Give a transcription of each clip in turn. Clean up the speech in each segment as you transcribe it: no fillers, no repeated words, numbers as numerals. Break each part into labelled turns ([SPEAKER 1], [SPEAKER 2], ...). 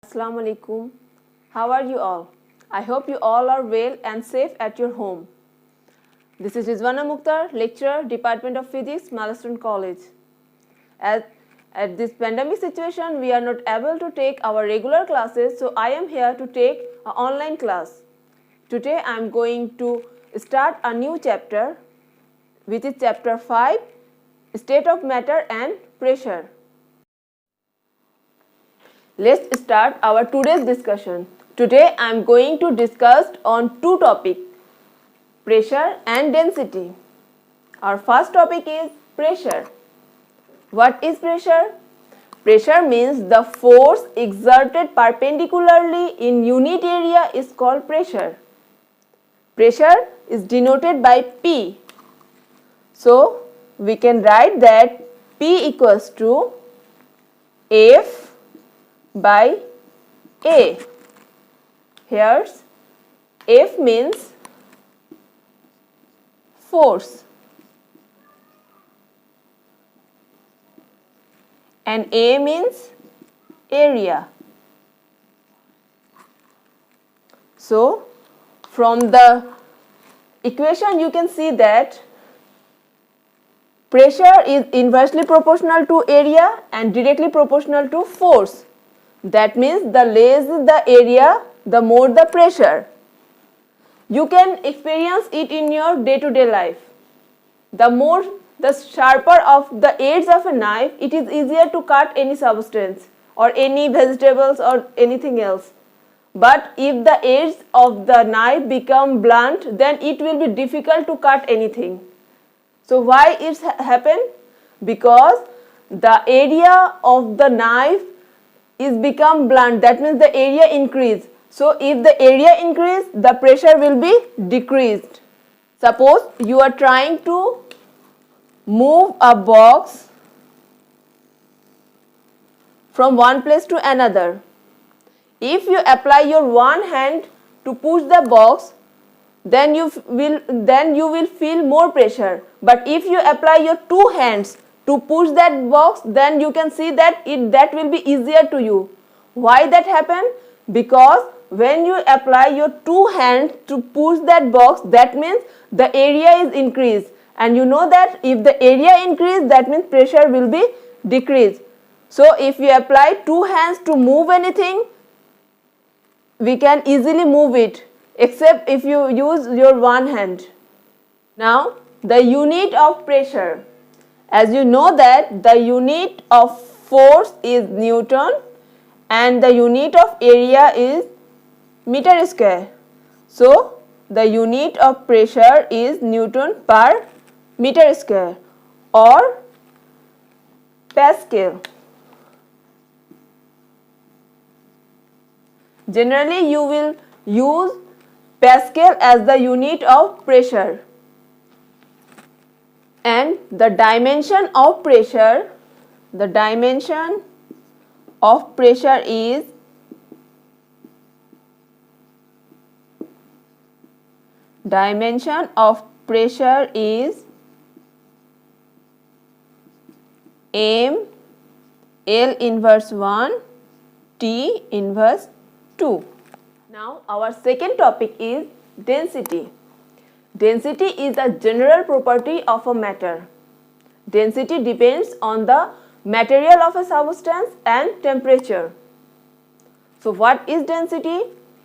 [SPEAKER 1] Assalamu alaikum. How are you all? I hope you all are well and safe at your home. This is Rizwana Mukhtar, lecturer, Department of Physics, Malastone College. At this pandemic situation, we are not able to take our regular classes, so I am here to take an online class. Today I am going to start a new chapter, which is chapter 5, State of Matter and Pressure. Let's start our today's discussion. Today I am going to discuss on two topics, pressure and density. Our first topic is pressure. What is pressure? Pressure means the force exerted perpendicularly in unit area is called pressure. Pressure is denoted by P. So we can write that P equals to F by A. Here's F means force and A means area. So from the equation you can see that pressure is inversely proportional to area and directly proportional to force. That means the less the area, the more the pressure. You can experience it in your day-to-day life. The sharper of the edge of a knife, it is easier to cut any substance or any vegetables or anything else. But if the edge of the knife become blunt, then it will be difficult to cut anything. So why it happen? Because the area of the knife is become blunt, that means the area increase. So if the area increase, the pressure will be decreased. Suppose you are trying to move a box from one place to another. If you apply your one hand to push the box, then you will feel more pressure. But if you apply your two hands to push that box, then you can see that that will be easier to you. Why that happen? Because when you apply your two hands to push that box, that means the area is increased, and you know that if the area increase, that means pressure will be decreased. So if you apply two hands to move anything, we can easily move it, except if you use your one hand. Now the unit of pressure. As you know that the unit of force is Newton and the unit of area is meter square. So the unit of pressure is Newton per meter square or Pascal. Generally you will use Pascal as the unit of pressure. And the dimension of pressure is M L inverse 1 T inverse 2. Now our second topic is density. Density is a general property of a matter. Density depends on the material of a substance and temperature. So what is density?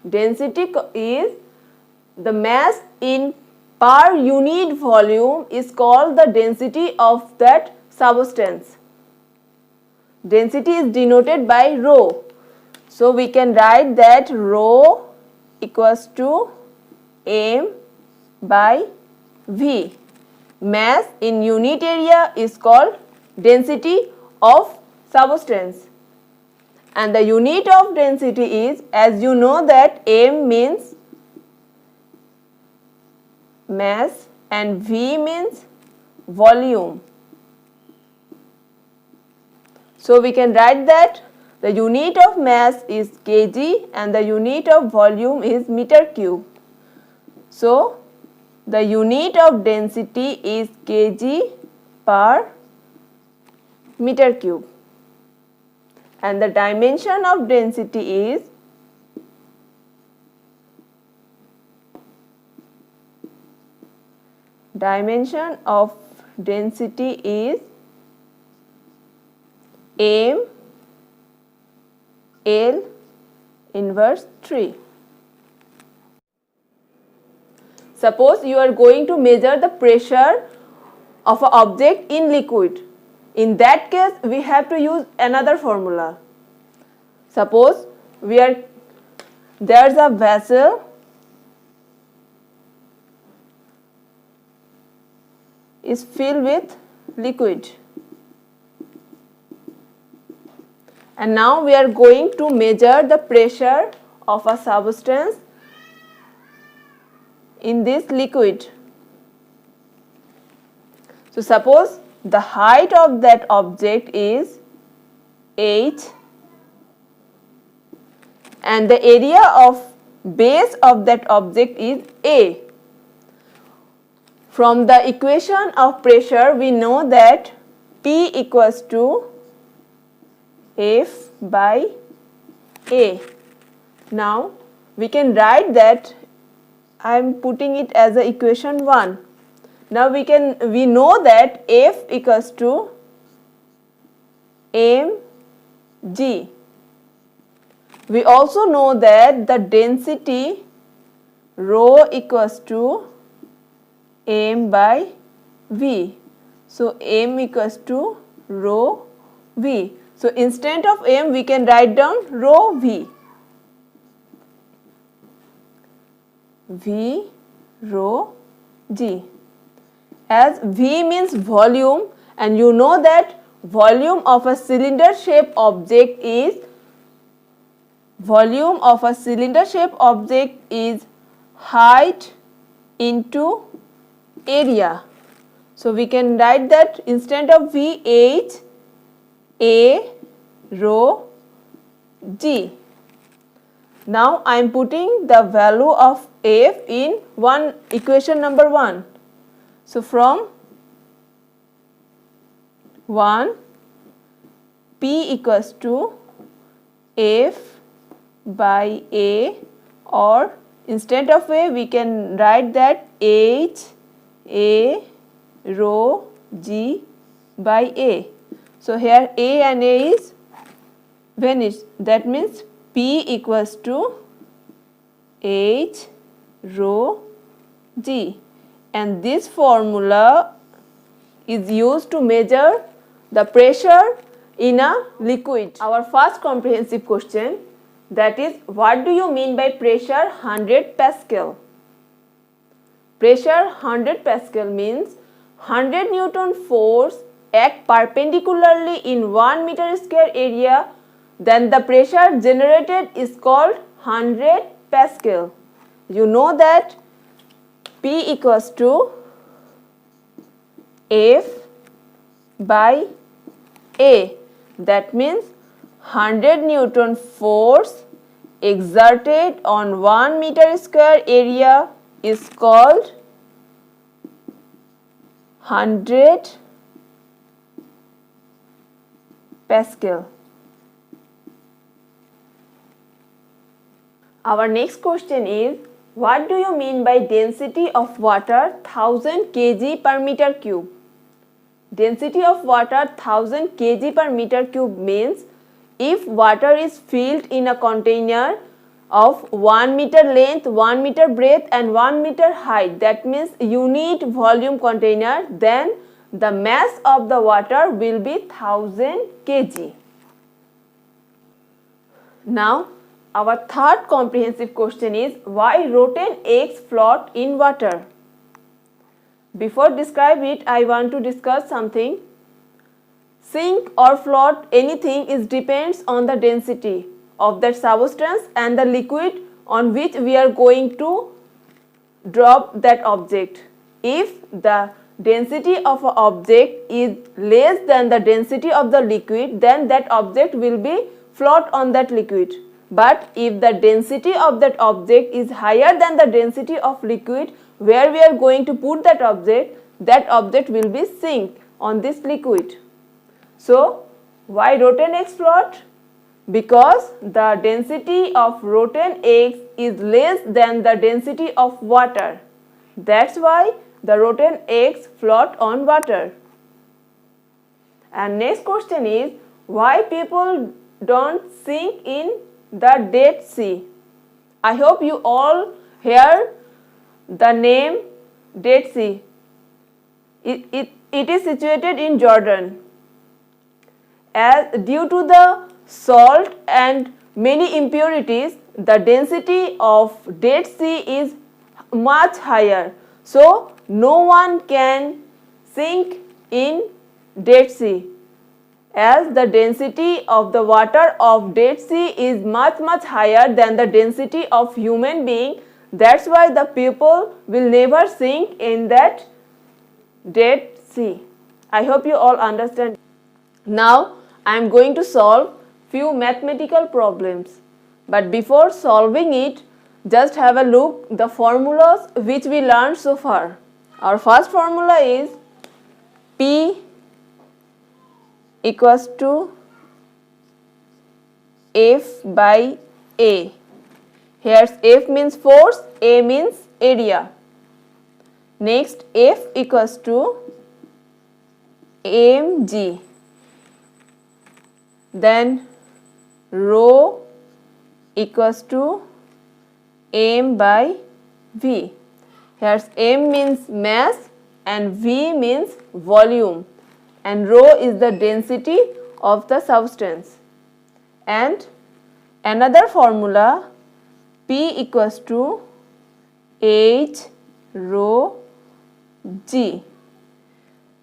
[SPEAKER 1] Density is the mass in per unit volume is called the density of that substance. Density is denoted by rho. So we can write that rho equals to M by V. Mass in unit area is called density of substance. And the unit of density is, as you know that M means mass and V means volume. So we can write that the unit of mass is kg and the unit of volume is meter cube. So the unit of density is kg per meter cube. and the dimension of density is m L inverse 3. Suppose you are going to measure the pressure of an object in liquid. In that case, we have to use another formula. Suppose there's a vessel is filled with liquid, and now we are going to measure the pressure of a substance in this liquid. So suppose the height of that object is h and the area of base of that object is A. From the equation of pressure we know that P equals to F by A. Now we can write that. I am putting it as a equation 1. Now we know that F equals to mg. We also know that the density rho equals to m by v. So m equals to rho v. So instead of m we can write down rho v. V rho g. As V means volume, and you know that volume of a cylinder shaped object is height into area. So we can write that instead of V, H A rho g. Now I am putting the value of F in equation number 1. So from 1, P equals to F by A, or instead of A we can write that H A rho g by A. So here A and A is vanished. That means P equals to H rho g, and this formula is used to measure the pressure in a liquid. Our first comprehensive question, that is, what do you mean by pressure 100 Pascal? Pressure 100 Pascal means 100 Newton force act perpendicularly in 1 meter square area, then the pressure generated is called 100 Pascal. You know that P equals to F by A. That means 100 Newton force exerted on 1 meter square area is called 100 Pascal. Our next question is, what do you mean by density of water 1000 kg per meter cube? Density of water 1000 kg per meter cube means if water is filled in a container of 1 meter length, 1 meter breadth and 1 meter height, that means unit volume container, then the mass of the water will be 1000 kg. Now our third comprehensive question is, why rotten eggs float in water? Before describe it, I want to discuss something. Sink or float anything is depends on the density of that substance and the liquid on which we are going to drop that object. If the density of an object is less than the density of the liquid, then that object will be float on that liquid. But if the density of that object is higher than the density of liquid where we are going to put that object will be sink on this liquid. So why rotten eggs float? Because the density of rotten eggs is less than the density of water. That's why the rotten eggs float on water. And next question is, why people don't sink in the Dead Sea? I hope you all hear the name Dead Sea. It is situated in Jordan. As due to the salt and many impurities, the density of Dead Sea is much higher. So no one can sink in Dead Sea. As the density of the water of Dead Sea is much higher than the density of human being, that's why the people will never sink in that Dead Sea. I hope you all understand. Now I am going to solve few mathematical problems. But before solving it, just have a look the formulas which we learned so far. Our first formula is P equals to F by A. Here F means force, A means area. Next, F equals to mg. Then rho equals to m by v. Here m means mass and v means volume, and rho is the density of the substance. And another formula, P equals to H rho G.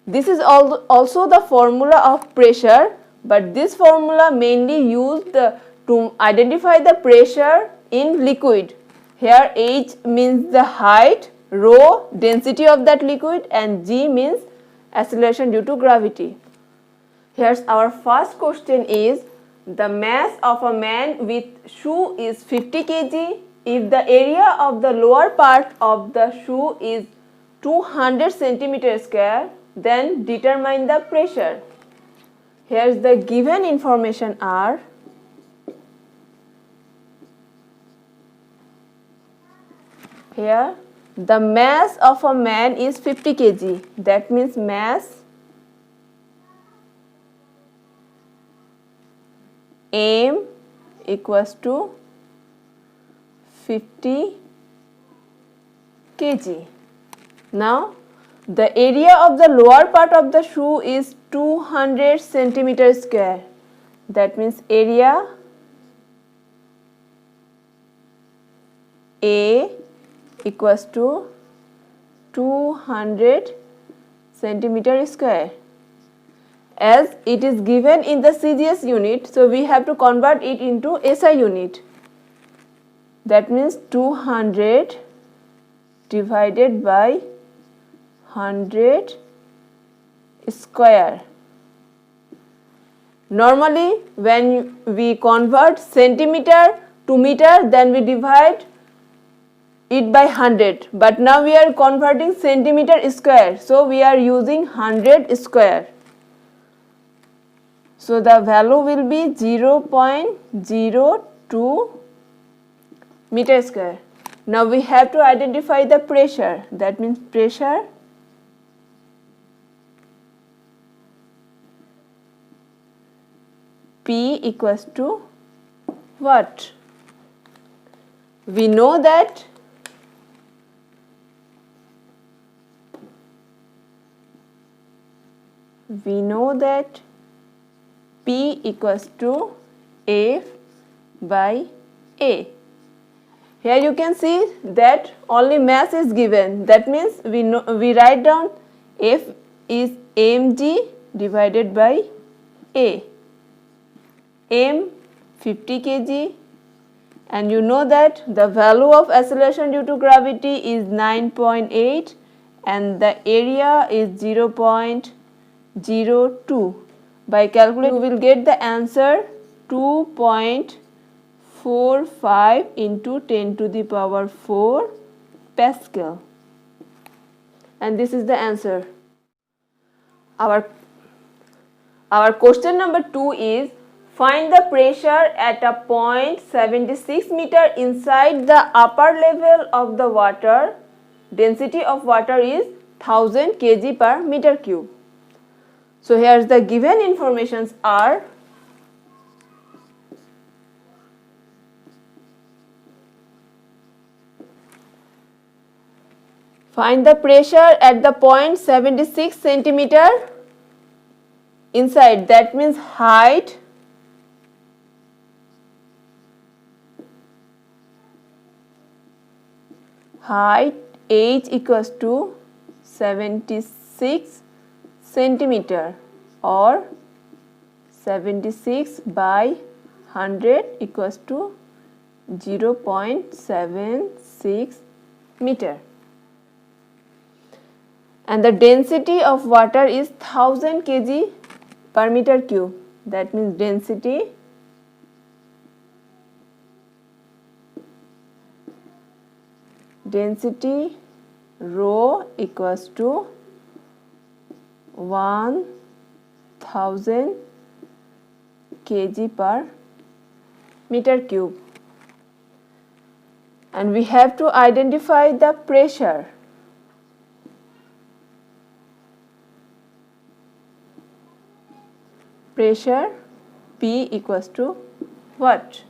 [SPEAKER 1] This is also the formula of pressure, but this formula mainly used to identify the pressure in liquid. Here H means the height, rho density of that liquid, and G means acceleration due to gravity. Here's our first question is, the mass of a man with shoe is 50 kg. If the area of the lower part of the shoe is 200 centimeter square, then determine the pressure. Here's the given information are here the mass of a man is 50 kg. That means mass m equals to 50 kg. Now the area of the lower part of the shoe is 200 centimeter square. That means area A equals to 200 centimeter square. As it is given in the CGS unit, so we have to convert it into SI unit. That means 200 divided by 100 square. Normally when we convert centimeter to meter, then we divide it by 100, but now we are converting centimeter square, so we are using 100 square. So the value will be 0.02 meter square. Now we have to identify the pressure. That means pressure P equals to what? We know that P equals to F by A. Here you can see that only mass is given. That means we write down F is mg divided by A. M 50 kg, and you know that the value of acceleration due to gravity is 9.8 and the area is 0.02. By calculating, you will get the answer 2.45 into 10 to the power 4 Pascal. And this is the answer. Our question number 2 is, Find the pressure at a point 76 meter inside the upper level of the water. Density of water is 1000 kg per meter cube. So here's the given informations are find the pressure at the point 76 centimeter inside, that means height h equals to 76 centimeter or 76 by 100 equals to 0.76 meter. And the density of water is 1000 kg per meter cube. That means density rho equals to 1000 kg per meter cube. And we have to identify the pressure. Pressure P equals to what?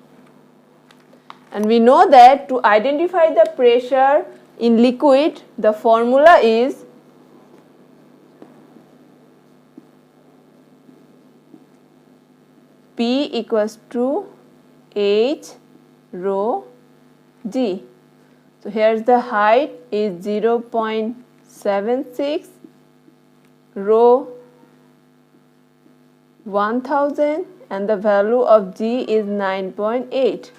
[SPEAKER 1] And we know that to identify the pressure in liquid, the formula is P equals to H rho G. So here's the height is 0.76, rho 1000 and the value of G is 9.8.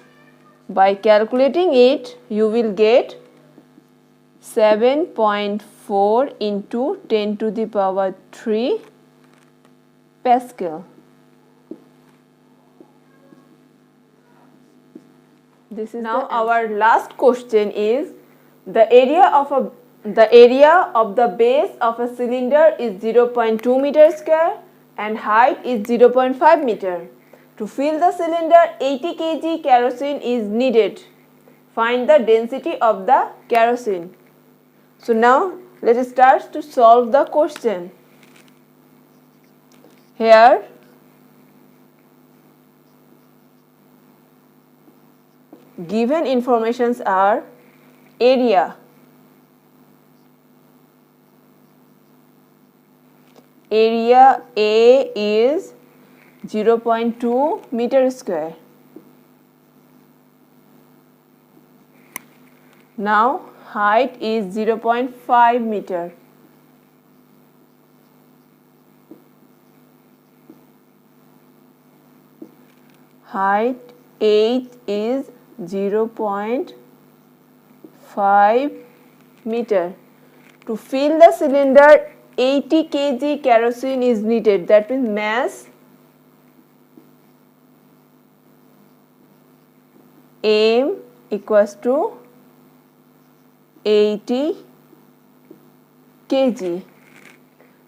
[SPEAKER 1] By calculating it, you will get 7.4 into 10 to the power 3 Pascal. This is now our last question is the area of the base of a cylinder is 0.2 meter square and height is 0.5 meter. To fill the cylinder, 80 kg kerosene is needed. Find the density of the kerosene. So now let us start to solve the question. Here given informations are area. Area A is 0.2 meter square. Now height is 0.5 meter. Height H is 0.5 meter. To fill the cylinder, 80 kg kerosene is needed. That means mass M equals to 80 kg.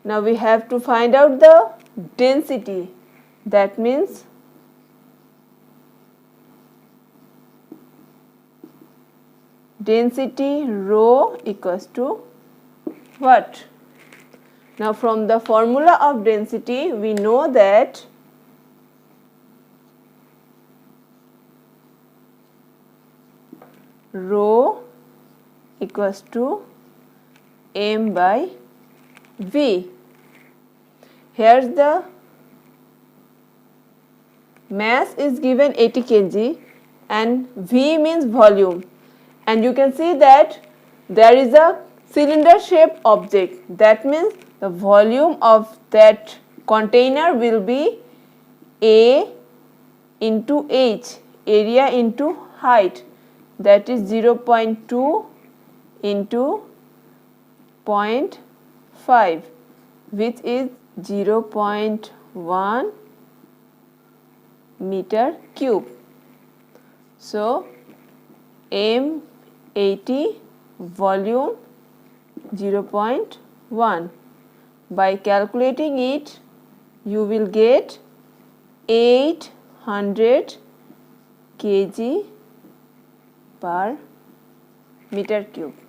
[SPEAKER 1] Now we have to find out the density. That means density rho equals to what? Now from the formula of density we know that rho equals to M by V. Here's the mass is given 80 kg and V means volume, and you can see that there is a cylinder shaped object. That means the volume of that container will be A into H, area into height, that is 0.2 into 0.5, which is 0.1 meter cube. So M 80, volume 0.1. By calculating it, you will get 100 kg per meter cube.